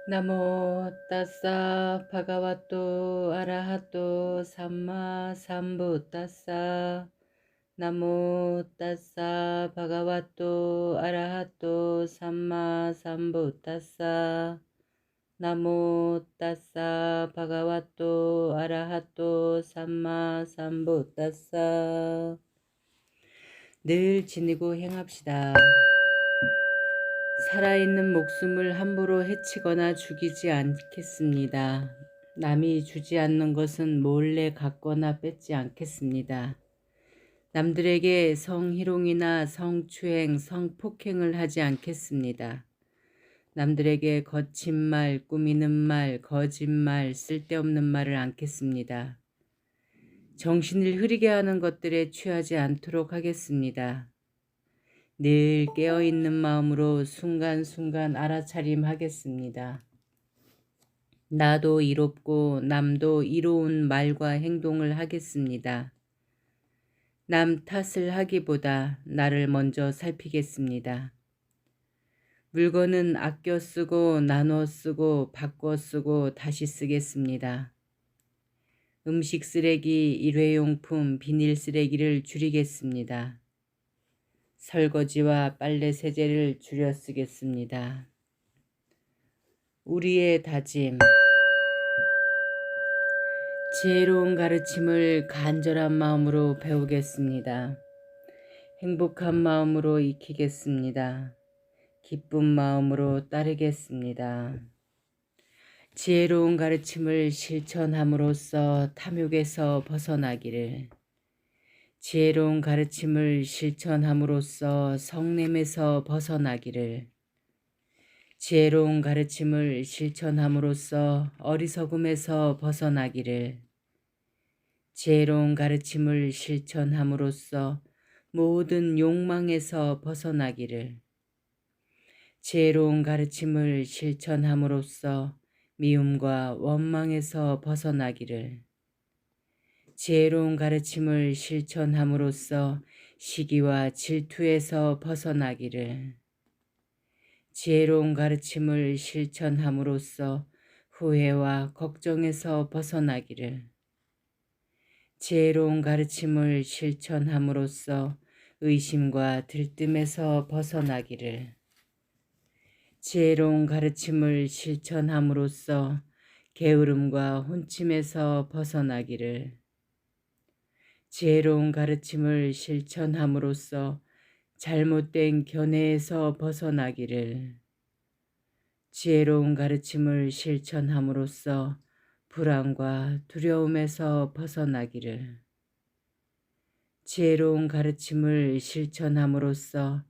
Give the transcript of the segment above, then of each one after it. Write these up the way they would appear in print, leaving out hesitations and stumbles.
나모 따싸 바가와또 아라하또 삼마 삼부따싸. 나모 따싸 바가와또 아라하또 삼마 삼부따싸. 나모 따싸 바가와또 아라하또 삼마 삼부따싸. 늘 지니고 행합시다. 살아있는 목숨을 함부로 해치거나 죽이지 않겠습니다. 남이 주지 않는 것은 몰래 갖거나 뺏지 않겠습니다. 남들에게 성희롱이나 성추행, 성폭행을 하지 않겠습니다. 남들에게 거친 말, 꾸미는 말, 거짓말, 쓸데없는 말을 않겠습니다. 정신을 흐리게 하는 것들에 취하지 않도록 하겠습니다. 늘 깨어있는 마음으로 순간순간 알아차림하겠습니다. 나도 이롭고 남도 이로운 말과 행동을 하겠습니다. 남 탓을 하기보다 나를 먼저 살피겠습니다. 물건은 아껴 쓰고 나눠 쓰고 바꿔 쓰고 다시 쓰겠습니다. 음식 쓰레기, 일회용품, 비닐 쓰레기를 줄이겠습니다. 설거지와 빨래 세제를 줄여 쓰겠습니다. 우리의 다짐. 지혜로운 가르침을 간절한 마음으로 배우겠습니다. 행복한 마음으로 익히겠습니다. 기쁜 마음으로 따르겠습니다. 지혜로운 가르침을 실천함으로써 탐욕에서 벗어나기를. 지혜로운 가르침을 실천함으로써 성냄에서 벗어나기를. 지혜로운 가르침을 실천함으로써 어리석음에서 벗어나기를. 지혜로운 가르침을 실천함으로써 모든 욕망에서 벗어나기를. 지혜로운 가르침을 실천함으로써 미움과 원망에서 벗어나기를. 지혜로운 가르침을 실천함으로써 시기와 질투에서 벗어나기를. 지혜로운 가르침을 실천함으로써 후회와 걱정에서 벗어나기를. 지혜로운 가르침을 실천함으로써 의심과 들뜸에서 벗어나기를. 지혜로운 가르침을 실천함으로써 게으름과 혼침에서 벗어나기를. 지혜로운 가르침을 실천함으로써 잘못된 견해에서 벗어나기를. 지혜로운 가르침을 실천함으로써 불안과 두려움에서 벗어나기를. 지혜로운 가르침을 실천함으로써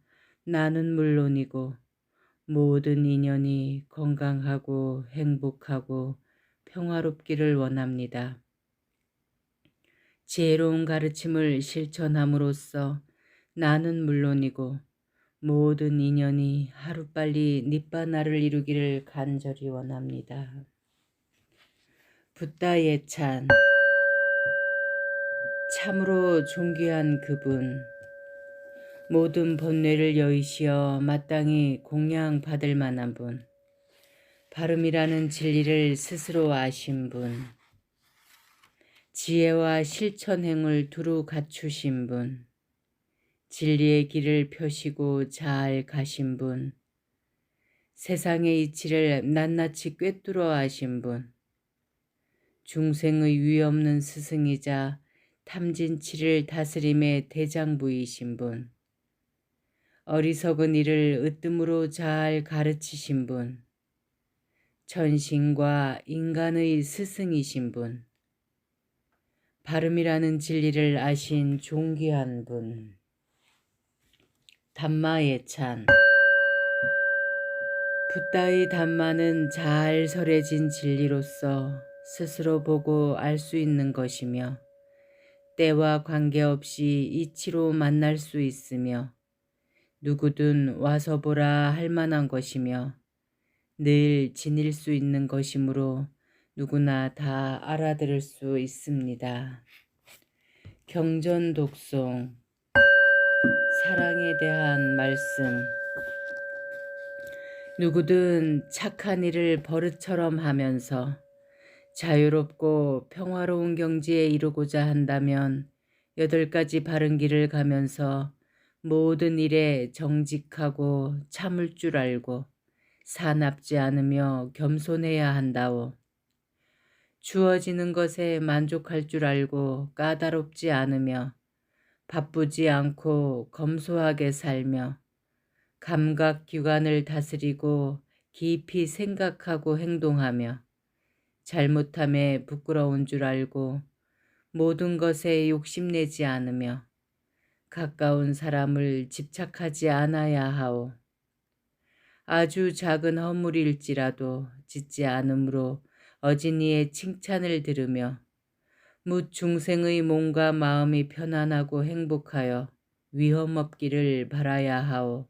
나는 물론이고 모든 인연이 건강하고 행복하고 평화롭기를 원합니다. 지혜로운 가르침을 실천함으로써 나는 물론이고 모든 인연이 하루빨리 니바나를 이루기를 간절히 원합니다. 붓다 예찬. 참으로 존귀한 그분, 모든 번뇌를 여의시어 마땅히 공양받을 만한 분, 발음이라는 진리를 스스로 아신 분, 지혜와 실천행을 두루 갖추신 분, 진리의 길을 펴시고 잘 가신 분, 세상의 이치를 낱낱이 꿰뚫어 아신 분, 중생의 위없는 스승이자 탐진치를 다스림의 대장부이신 분, 어리석은 이를 으뜸으로 잘 가르치신 분, 천신과 인간의 스승이신 분, 발음이라는 진리를 아신 존귀한 분, 담마예찬. 붓다의 담마는 잘 설해진 진리로서 스스로 보고 알 수 있는 것이며 때와 관계없이 이치로 만날 수 있으며 누구든 와서 보라 할 만한 것이며 늘 지닐 수 있는 것이므로 누구나 다 알아들을 수 있습니다. 경전 독송. 사랑에 대한 말씀. 누구든 착한 일을 버릇처럼 하면서 자유롭고 평화로운 경지에 이르고자 한다면 8가지 바른 길을 가면서 모든 일에 정직하고 참을 줄 알고 사납지 않으며 겸손해야 한다오. 주어지는 것에 만족할 줄 알고 까다롭지 않으며 바쁘지 않고 검소하게 살며 감각기관을 다스리고 깊이 생각하고 행동하며 잘못함에 부끄러운 줄 알고 모든 것에 욕심내지 않으며 가까운 사람을 집착하지 않아야 하오. 아주 작은 허물일지라도 짓지 않으므로 어진이의 칭찬을 들으며 묻 중생의 몸과 마음이 편안하고 행복하여 위험 없기를 바라야 하오.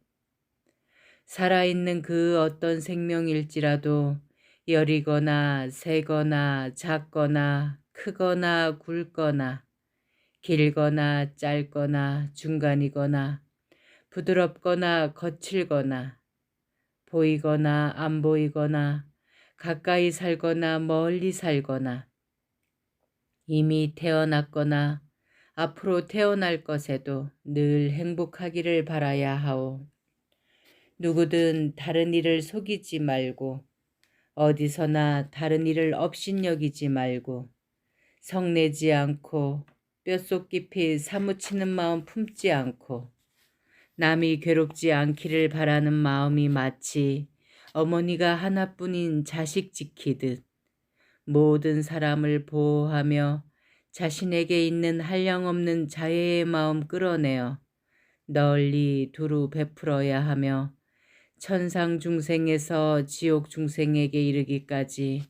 살아있는 그 어떤 생명일지라도 여리거나 세거나 작거나 크거나 굵거나 길거나 짧거나 중간이거나 부드럽거나 거칠거나 보이거나 안 보이거나 가까이 살거나 멀리 살거나 이미 태어났거나 앞으로 태어날 것에도 늘 행복하기를 바라야 하오. 누구든 다른 이를 속이지 말고 어디서나 다른 이를 업신여기지 말고 성내지 않고 뼛속 깊이 사무치는 마음 품지 않고 남이 괴롭지 않기를 바라는 마음이 마치 어머니가 하나뿐인 자식 지키듯 모든 사람을 보호하며 자신에게 있는 한량없는 자애의 마음 끌어내어 널리 두루 베풀어야 하며 천상 중생에서 지옥 중생에게 이르기까지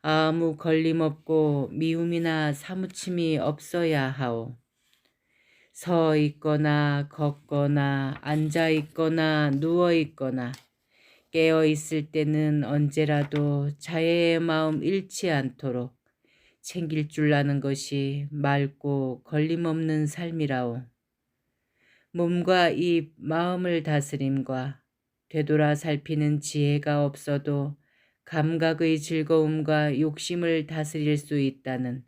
아무 걸림없고 미움이나 사무침이 없어야 하오. 서 있거나 걷거나 앉아 있거나 누워 있거나 깨어 있을 때는 언제라도 자애의 마음 잃지 않도록 챙길 줄 아는 것이 맑고 걸림없는 삶이라오. 몸과 입, 마음을 다스림과 되돌아 살피는 지혜가 없어도 감각의 즐거움과 욕심을 다스릴 수 있다는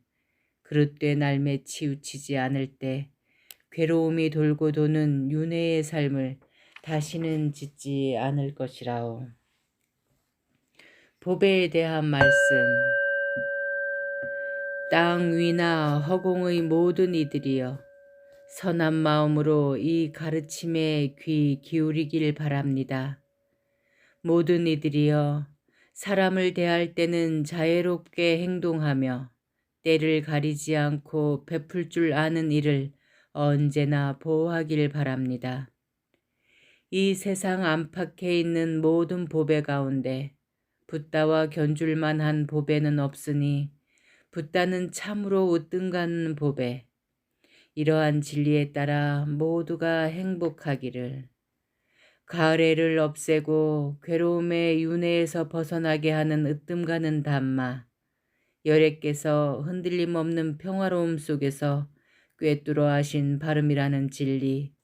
그릇된 삶에 치우치지 않을 때 괴로움이 돌고 도는 윤회의 삶을 다시는 짓지 않을 것이라오. 보배에 대한 말씀. 땅 위나 허공의 모든 이들이여 선한 마음으로 이 가르침에 귀 기울이길 바랍니다. 모든 이들이여 사람을 대할 때는 자애롭게 행동하며 때를 가리지 않고 베풀 줄 아는 일을 언제나 보호하길 바랍니다. 이 세상 안팎에 있는 모든 보배 가운데 붓다와 견줄 만한 보배는 없으니 붓다는 참으로 으뜸가는 보배. 이러한 진리에 따라 모두가 행복하기를. 가을애를 없애고 괴로움의 윤회에서 벗어나게 하는 으뜸가는 담마. 열애께서 흔들림 없는 평화로움 속에서 꿰뚫어 하신 발음이라는 진리.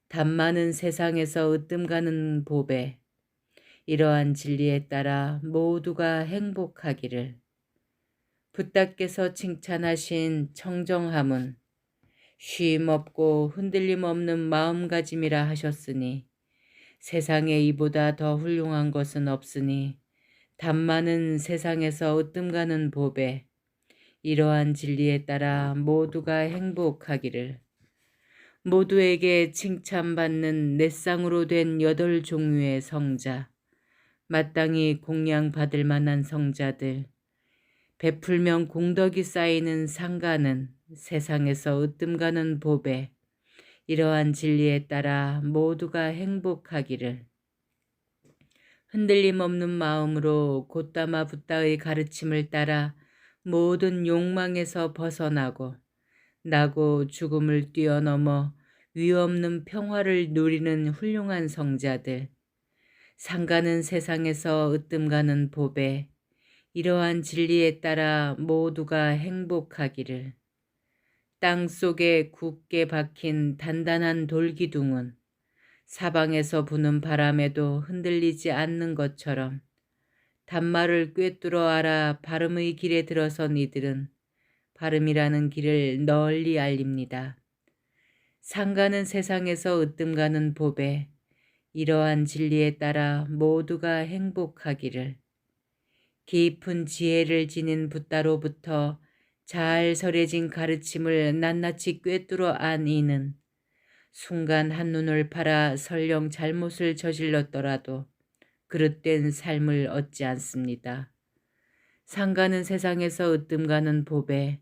담마는 세상에서 으뜸가는 보배. 이러한 진리에 따라 모두가 행복하기를. 붓다께서 칭찬하신 청정함은 쉼없고 흔들림 없는 마음가짐이라 하셨으니 세상에 이보다 더 훌륭한 것은 없으니 담마는 세상에서 으뜸가는 보배. 이러한 진리에 따라 모두가 행복하기를. 모두에게 칭찬받는 넷상으로 된 8종류의 성자, 마땅히 공양받을 만한 성자들, 베풀면 공덕이 쌓이는 상가는 세상에서 으뜸가는 보배. 이러한 진리에 따라 모두가 행복하기를. 흔들림 없는 마음으로 곧다마 붓다의 가르침을 따라 모든 욕망에서 벗어나고 나고 죽음을 뛰어넘어 위없는 평화를 누리는 훌륭한 성자들. 상가는 세상에서 으뜸가는 보배. 이러한 진리에 따라 모두가 행복하기를. 땅 속에 굳게 박힌 단단한 돌기둥은 사방에서 부는 바람에도 흔들리지 않는 것처럼 단말을 꿰뚫어 알아 발음의 길에 들어선 이들은 발음이라는 길을 널리 알립니다. 상가는 세상에서 으뜸가는 법에 이러한 진리에 따라 모두가 행복하기를. 깊은 지혜를 지닌 붓다로부터 잘 설해진 가르침을 낱낱이 꿰뚫어 안 이는 순간 한눈을 팔아 설령 잘못을 저질렀더라도 그릇된 삶을 얻지 않습니다. 상가는 세상에서 으뜸가는 법에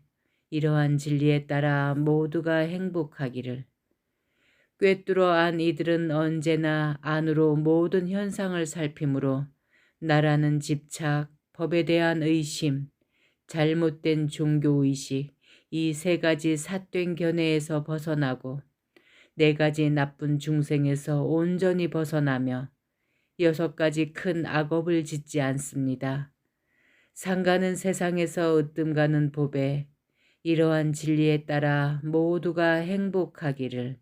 이러한 진리에 따라 모두가 행복하기를. 꿰뚫어 안 이들은 언제나 안으로 모든 현상을 살피므로 나라는 집착, 법에 대한 의심, 잘못된 종교의식, 이 세 가지 삿된 견해에서 벗어나고 네 가지 나쁜 중생에서 온전히 벗어나며 여섯 가지 큰 악업을 짓지 않습니다. 상가는 세상에서 으뜸가는 법에 이러한 진리에 따라 모두가 행복하기를.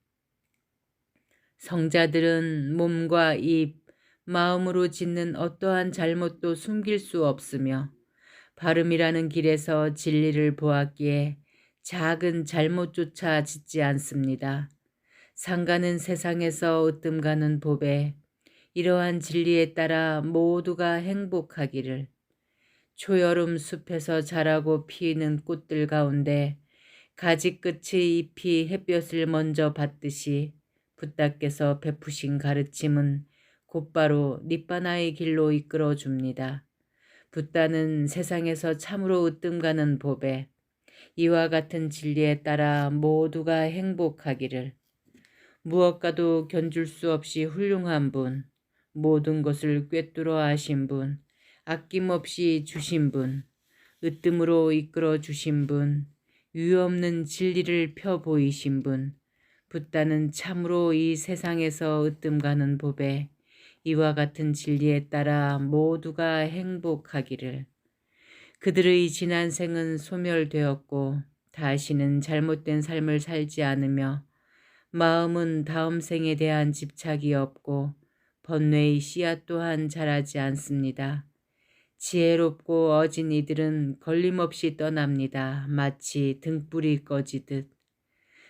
성자들은 몸과 입, 마음으로 짓는 어떠한 잘못도 숨길 수 없으며 발음이라는 길에서 진리를 보았기에 작은 잘못조차 짓지 않습니다. 상가는 세상에서 으뜸가는 법에 이러한 진리에 따라 모두가 행복하기를. 초여름 숲에서 자라고 피는 꽃들 가운데 가지 끝의 잎이 햇볕을 먼저 받듯이 붓다께서 베푸신 가르침은 곧바로 니바나의 길로 이끌어 줍니다. 붓다는 세상에서 참으로 으뜸가는 법에 이와 같은 진리에 따라 모두가 행복하기를. 무엇과도 견줄 수 없이 훌륭한 분, 모든 것을 꿰뚫어 아신 분, 아낌없이 주신 분, 으뜸으로 이끌어 주신 분, 유없는 진리를 펴 보이신 분, 붓다는 참으로 이 세상에서 으뜸가는 법에 이와 같은 진리에 따라 모두가 행복하기를. 그들의 지난 생은 소멸되었고 다시는 잘못된 삶을 살지 않으며 마음은 다음 생에 대한 집착이 없고 번뇌의 씨앗 또한 자라지 않습니다. 지혜롭고 어진 이들은 걸림없이 떠납니다. 마치 등불이 꺼지듯.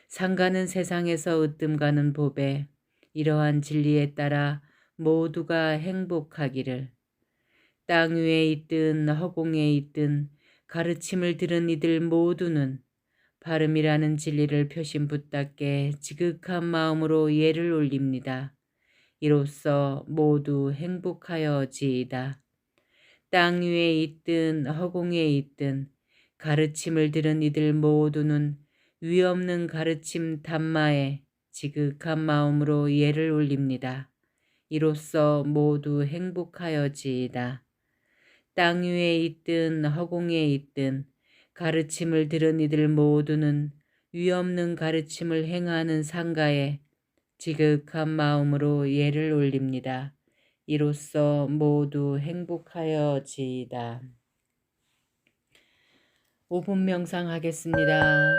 상가는 세상에서 으뜸가는 법에 이러한 진리에 따라 모두가 행복하기를. 땅 위에 있든 허공에 있든 가르침을 들은 이들 모두는 발음이라는 진리를 표신 붓답게 지극한 마음으로 예를 올립니다. 이로써 모두 행복하여지이다. 땅 위에 있든 허공에 있든 가르침을 들은 이들 모두는 위없는 가르침 담마에 지극한 마음으로 예를 올립니다. 이로써 모두 행복하여지이다. 땅 위에 있든 허공에 있든 가르침을 들은 이들 모두는 위없는 가르침을 행하는 상가에 지극한 마음으로 예를 올립니다. 이로써 모두 행복하여지이다. 5분 명상하겠습니다.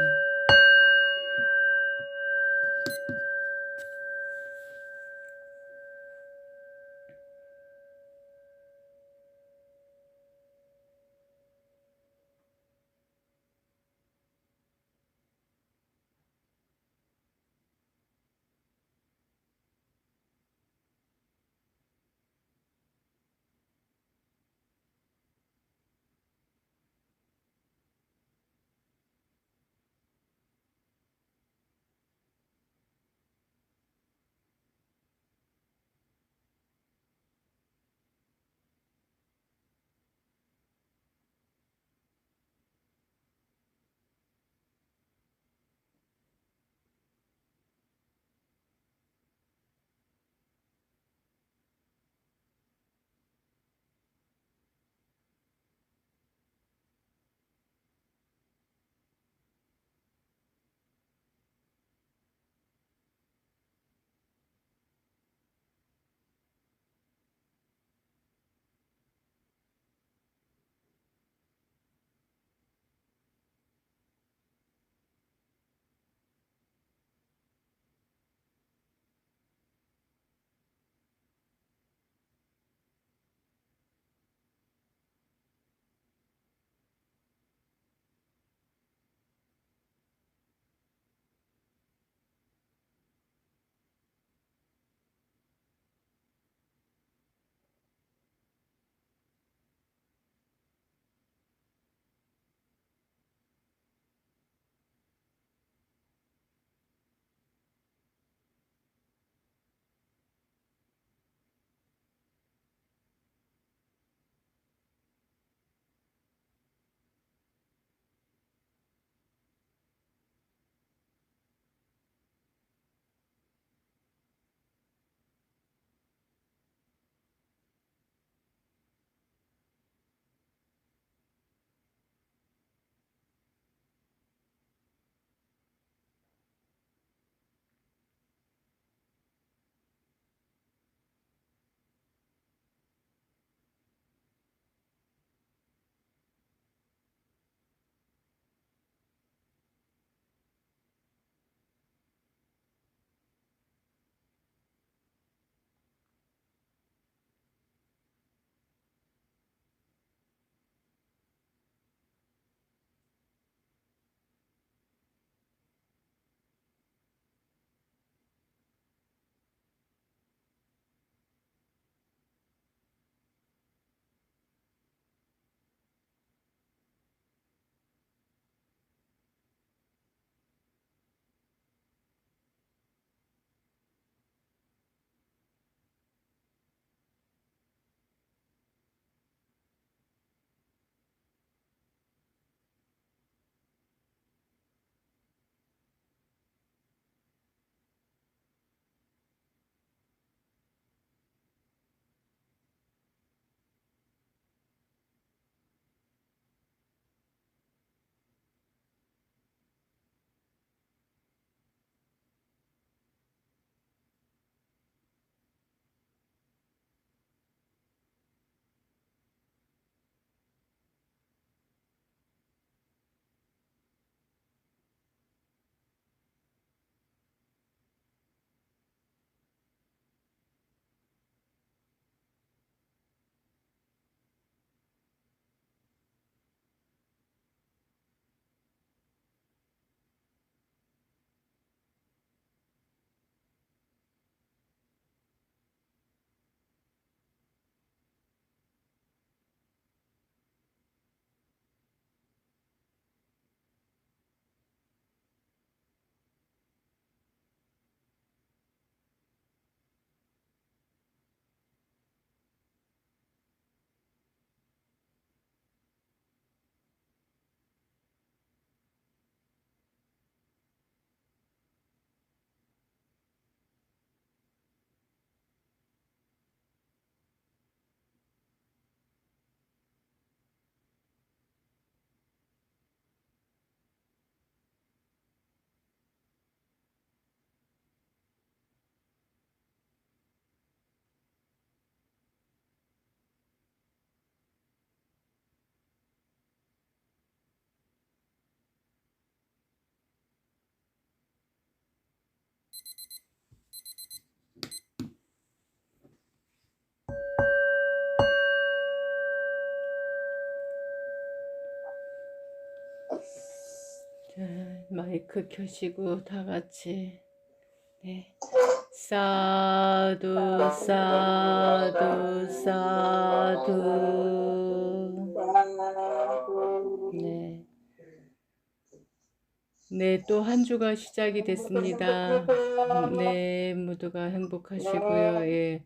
마이크 켜시고 다 같이. 네. 사두, 사두, 사두. 네. 네, 또 한 주가 시작이 됐습니다. 네, 모두가 행복하시고요. 예.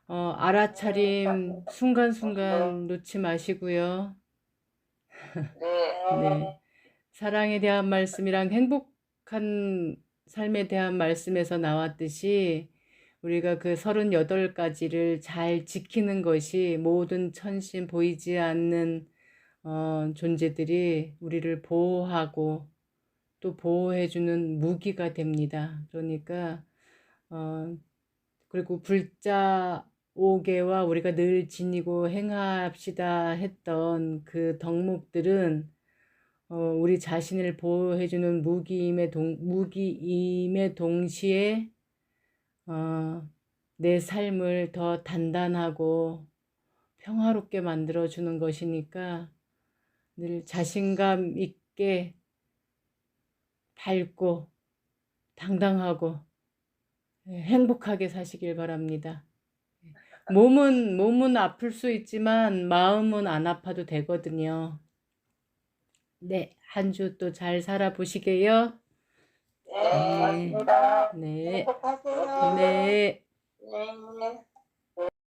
알아차림 순간순간 놓지 마시고요. 네. 사랑에 대한 말씀이랑 행복한 삶에 대한 말씀에서 나왔듯이 우리가 그 38가지를 잘 지키는 것이 모든 천신 보이지 않는 존재들이 우리를 보호하고 또 보호해주는 무기가 됩니다. 그러니까 그리고 불자 5개와 우리가 늘 지니고 행합시다 했던 그 덕목들은 우리 자신을 보호해주는 무기임의 동시에 내 삶을 더 단단하고 평화롭게 만들어주는 것이니까 늘 자신감 있게 밝고 당당하고 행복하게 사시길 바랍니다. 몸은 아플 수 있지만 마음은 안 아파도 되거든요. 네, 한 주 또 잘 살아보시게요. 네, 고맙습니다. 네, 행복하세요. 네. 네.